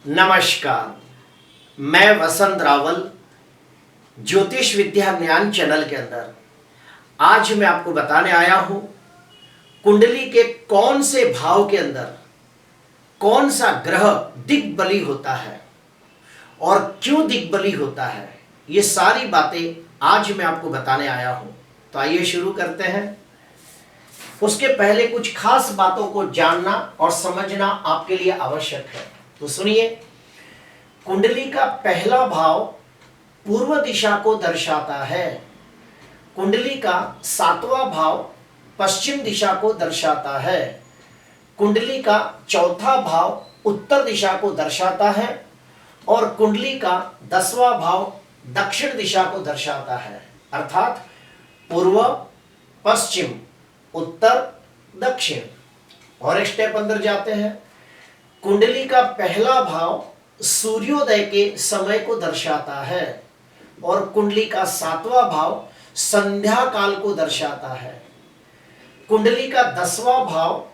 नमस्कार। मैं वसंत रावल ज्योतिष विद्या ज्ञान चैनल के अंदर आज मैं आपको बताने आया हूं कुंडली के कौन से भाव के अंदर कौन सा ग्रह दिग्बली होता है और क्यों दिग्बली होता है। ये सारी बातें आज मैं आपको बताने आया हूं। तो आइए शुरू करते हैं। उसके पहले कुछ खास बातों को जानना और समझना आपके लिए आवश्यक है। तो सुनिए, कुंडली का पहला भाव पूर्व दिशा को दर्शाता है। कुंडली का सातवां भाव पश्चिम दिशा को दर्शाता है। कुंडली का चौथा भाव उत्तर दिशा को दर्शाता है और कुंडली का 10वां भाव दक्षिण दिशा को दर्शाता है। अर्थात पूर्व, पश्चिम, उत्तर, दक्षिण। और एक स्टेप अंदर जाते हैं। कुंडली का पहला भाव सूर्योदय के समय को दर्शाता है और कुंडली का 7वां भाव संध्या काल को दर्शाता है। कुंडली का 10वां भाव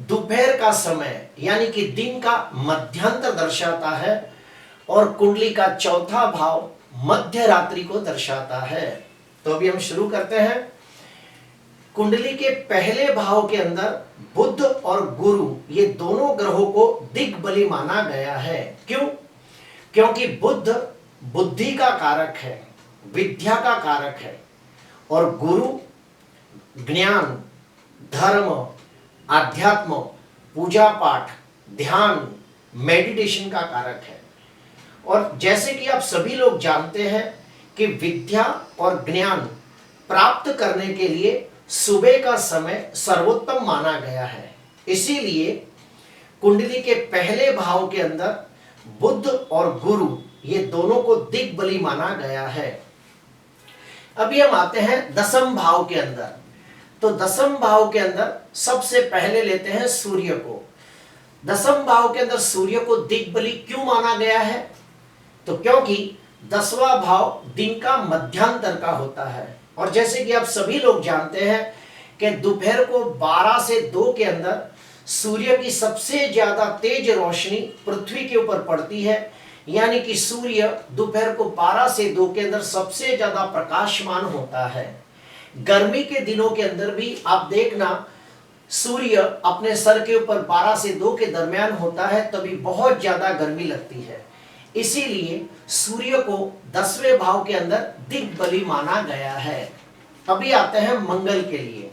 दोपहर का समय यानी कि दिन का मध्यांतर दर्शाता है और कुंडली का चौथा भाव मध्य रात्रि को दर्शाता है। तो अभी हम शुरू करते हैं। कुंडली के पहले भाव के अंदर बुध और गुरु ये दोनों ग्रहों को दिग्बली माना गया है। क्यों? क्योंकि बुध बुद्धि का कारक है, विद्या का कारक है और गुरु ज्ञान, धर्म, आध्यात्म, पूजा पाठ, ध्यान, मेडिटेशन का कारक है। और जैसे कि आप सभी लोग जानते हैं कि विद्या और ज्ञान प्राप्त करने के लिए सुबह का समय सर्वोत्तम माना गया है। इसीलिए कुंडली के पहले भाव के अंदर बुध और गुरु ये दोनों को दिग्बली माना गया है। अभी हम आते हैं 10वें भाव के अंदर। तो 10वें भाव के अंदर सबसे पहले लेते हैं सूर्य को। 10वें भाव के अंदर सूर्य को दिग्बली क्यों माना गया है? तो क्योंकि 10वां भाव दिन का मध्यांतर का होता है और जैसे कि आप सभी लोग जानते हैं कि दोपहर को 12 से 2 के अंदर सूर्य की सबसे ज्यादा तेज रोशनी पृथ्वी के ऊपर पड़ती है। यानी कि सूर्य दोपहर को 12 से 2 के अंदर सबसे ज्यादा प्रकाशमान होता है। गर्मी के दिनों के अंदर भी आप देखना सूर्य अपने सर के ऊपर 12 से 2 के दरमियान होता है, तभी बहुत ज्यादा गर्मी लगती है। इसीलिए सूर्य को 10वें भाव के अंदर दिग्बली माना गया है। अभी आते हैं मंगल के लिए।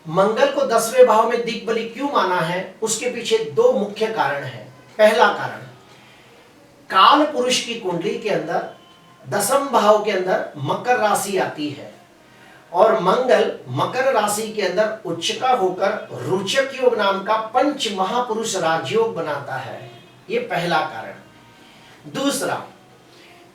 मंगल को 10वें भाव में दिग्बली क्यों माना है? उसके पीछे 2 मुख्य कारण हैं। पहला कारण, काल पुरुष की कुंडली के अंदर 10वें भाव के अंदर मकर राशि आती है और मंगल मकर राशि के अंदर उच्च का होकर रोचक योग नाम का पंच महापुरुष राजयोग बनाता है। ये पहला कारण। दूसरा,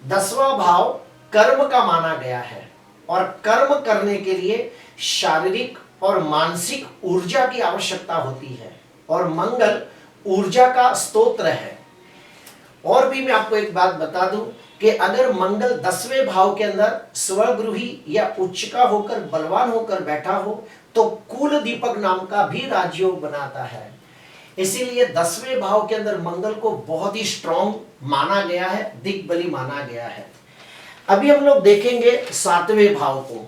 10वां भाव कर्म का माना गया है और कर्म करने के लिए शारीरिक और मानसिक ऊर्जा की आवश्यकता होती है और मंगल ऊर्जा का स्तोत्र है। और भी मैं आपको एक बात बता दूं कि अगर मंगल 10वें भाव के अंदर स्वगृही या उच्च का होकर बलवान होकर बैठा हो तो कुल दीपक नाम का भी राजयोग बनाता है। इसीलिए 10वें भाव के अंदर मंगल को बहुत ही स्ट्रॉन्ग माना गया है, दिग्बली माना गया है। अभी हम लोग देखेंगे 7वें भाव को।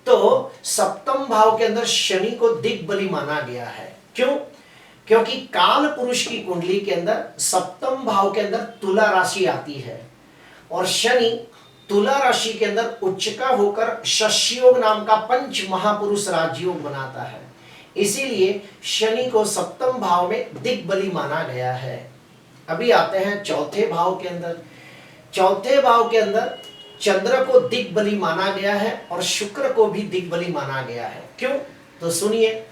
तो 7वें भाव के अंदर शनि को दिग्बली माना गया है। क्यों? क्योंकि काल पुरुष की कुंडली के अंदर 7वें भाव के अंदर तुला राशि आती है और शनि तुला राशि के अंदर उच्च का होकर शशियोग नाम का पंच महापुरुष राजयोग बनाता है। इसीलिए शनि को 7वें भाव में दिग्बली माना गया है। अभी आते हैं चौथे भाव के अंदर। चौथे भाव के अंदर चंद्र को दिग्बली माना गया है और शुक्र को भी दिग्बली माना गया है। क्यों? तो सुनिए,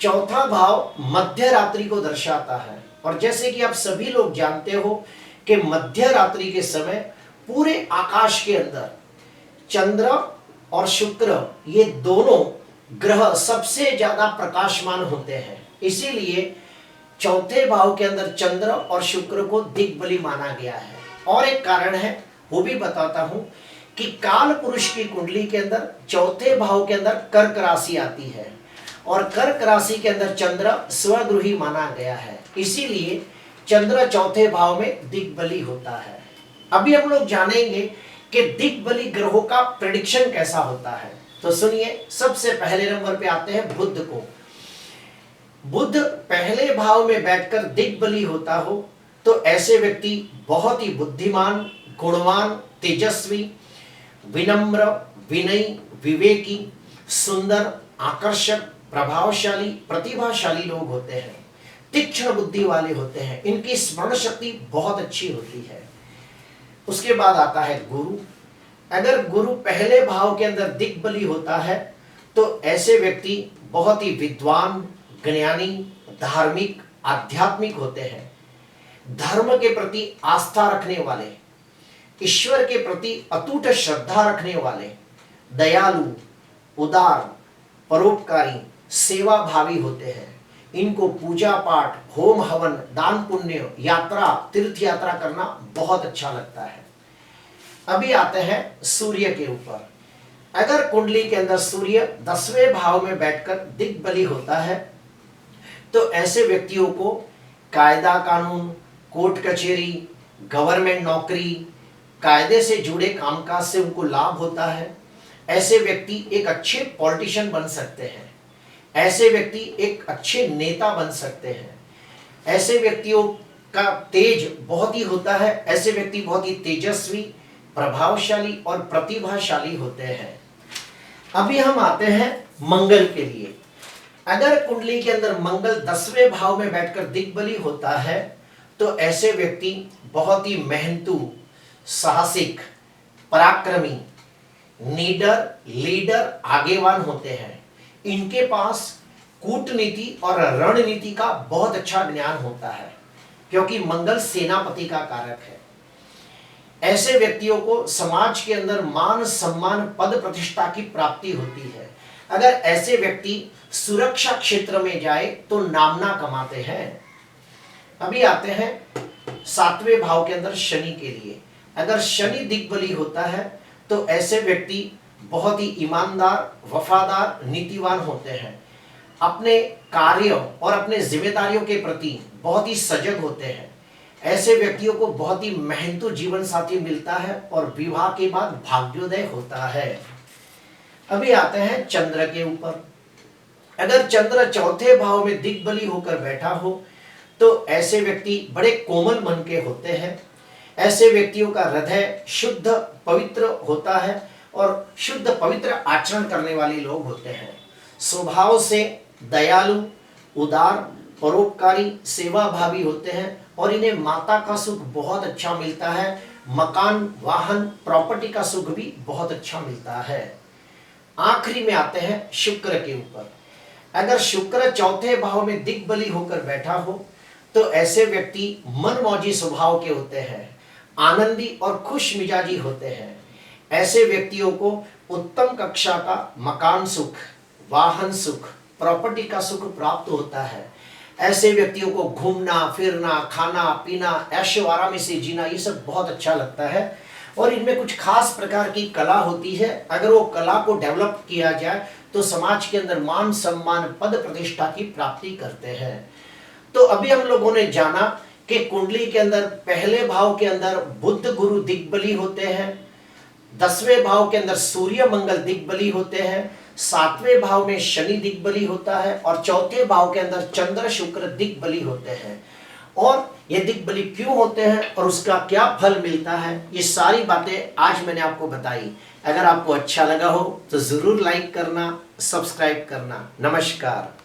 चौथा भाव मध्य रात्रि को दर्शाता है और जैसे कि आप सभी लोग जानते हो कि मध्य रात्रि के समय पूरे आकाश के अंदर चंद्र और शुक्र ये दोनों ग्रह सबसे ज्यादा प्रकाशमान होते हैं। इसीलिए चौथे भाव के अंदर चंद्र और शुक्र को दिग्बली माना गया है। और एक कारण है, वो भी बताता हूं कि काल पुरुष की कुंडली के अंदर चौथे भाव के अंदर कर्क राशि आती है और कर्क राशि के अंदर चंद्र स्वगृही माना गया है। इसीलिए चंद्र चौथे भाव में दिग्बली होता है। अभी हम लोग जानेंगे कि दिग्बली ग्रहों का प्रेडिक्शन कैसा होता है। तो सुनिए, सबसे पहले नंबर पे आते हैं बुध को। बुध पहले भाव में बैठकर दिग्बली होता हो तो ऐसे व्यक्ति बहुत ही बुद्धिमान, गुणवान, तेजस्वी, विनम्र, विनयी, विवेकी, सुंदर, आकर्षक, प्रभावशाली, प्रतिभाशाली लोग होते हैं। तीक्ष्ण बुद्धि वाले होते हैं। इनकी स्मरण शक्ति बहुत अच्छी होती है। उसके बाद आता है गुरु। अगर गुरु पहले भाव के अंदर दिग्बली होता है तो ऐसे व्यक्ति बहुत ही विद्वान, ज्ञानी, धार्मिक, आध्यात्मिक होते हैं। धर्म के प्रति आस्था रखने वाले, ईश्वर के प्रति अटूट श्रद्धा रखने वाले, दयालु, उदार, परोपकारी, सेवा भावी होते हैं। इनको पूजा पाठ, होम हवन, दान पुण्य, यात्रा, तीर्थ यात्रा करना बहुत अच्छा लगता है। अभी आते हैं सूर्य के ऊपर। अगर कुंडली के अंदर सूर्य 10वें भाव में बैठकर दिग्बली होता है तो ऐसे व्यक्तियों को कायदा कानून, कोर्ट कचहरी, गवर्नमेंट नौकरी, कायदे से जुड़े कामकाज से उनको लाभ होता है। ऐसे व्यक्ति एक अच्छे पॉलिटिशियन बन सकते हैं। ऐसे व्यक्ति एक अच्छे नेता बन सकते हैं। ऐसे व्यक्तियों का तेज बहुत ही होता है। ऐसे व्यक्ति बहुत ही तेजस्वी, प्रभावशाली और प्रतिभाशाली होते हैं। अभी हम आते हैं मंगल के लिए। अगर कुंडली के अंदर मंगल 10वें भाव में बैठकर दिग्बली होता है तो ऐसे व्यक्ति बहुत ही मेहनतू, साहसिक, पराक्रमी, लीडर, आगेवान होते हैं। इनके पास कूटनीति और रणनीति का बहुत अच्छा ज्ञान होता है क्योंकि मंगल सेनापति का कारक है। ऐसे व्यक्तियों को समाज के अंदर मान सम्मान, पद प्रतिष्ठा की प्राप्ति होती है। अगर ऐसे व्यक्ति सुरक्षा क्षेत्र में जाए तो नामना कमाते हैं। अभी आते हैं 7वें भाव के अंदर शनि के लिए। अगर शनि दिग्बली होता है तो ऐसे व्यक्ति बहुत ही ईमानदार, वफादार, नीतिवान होते हैं। अपने कार्यों और अपने जिम्मेदारियों के प्रति बहुत ही सजग होते हैं। ऐसे व्यक्तियों को बहुत ही मेहनतू जीवन साथी मिलता है और विवाह के बाद भाग्योदय होता है। अभी आते हैं चंद्र के ऊपर। अगर चंद्र चौथे भाव में दिग्बली होकर बैठा हो तो ऐसे व्यक्ति बड़े कोमल मन के होते हैं। ऐसे व्यक्तियों का हृदय शुद्ध पवित्र होता है और शुद्ध पवित्र आचरण करने वाले लोग होते हैं। स्वभाव से दयालु, उदार, परोपकारी, सेवा भावी होते हैं और इन्हें माता का सुख बहुत अच्छा मिलता है। मकान, वाहन, प्रॉपर्टी का सुख भी बहुत अच्छा मिलता है। आखिरी में आते हैं शुक्र के ऊपर। अगर शुक्र चौथे भाव में दिग्बली होकर बैठा हो तो ऐसे व्यक्ति मनमौजी स्वभाव के होते हैं, आनंदी और खुश मिजाजी होते हैं। ऐसे व्यक्तियों को उत्तम कक्षा का मकान सुख, वाहन सुख, प्रॉपर्टी का सुख प्राप्त होता है। ऐसे व्यक्तियों को घूमना फिरना, खाना पीना, ऐशो आराम से जीना, ये सब बहुत अच्छा लगता है और इनमें कुछ खास प्रकार की कला होती है। अगर वो कला को डेवलप किया जाए तो समाज के अंदर मान सम्मान, पद प्रतिष्ठा की प्राप्ति करते हैं। तो अभी हम लोगों ने जाना कि कुंडली के अंदर पहले भाव के अंदर बुध गुरु दिग्बली होते हैं, 10वें भाव के अंदर सूर्य मंगल दिग्बली होते हैं, 7वें भाव में शनि दिग्बली होता है और चौथे भाव के अंदर चंद्र शुक्र दिग्बली होते हैं। और ये दिग्बली क्यों होते हैं और उसका क्या फल मिलता है, ये सारी बातें आज मैंने आपको बताई। अगर आपको अच्छा लगा हो तो जरूर लाइक करना, सब्सक्राइब करना। नमस्कार।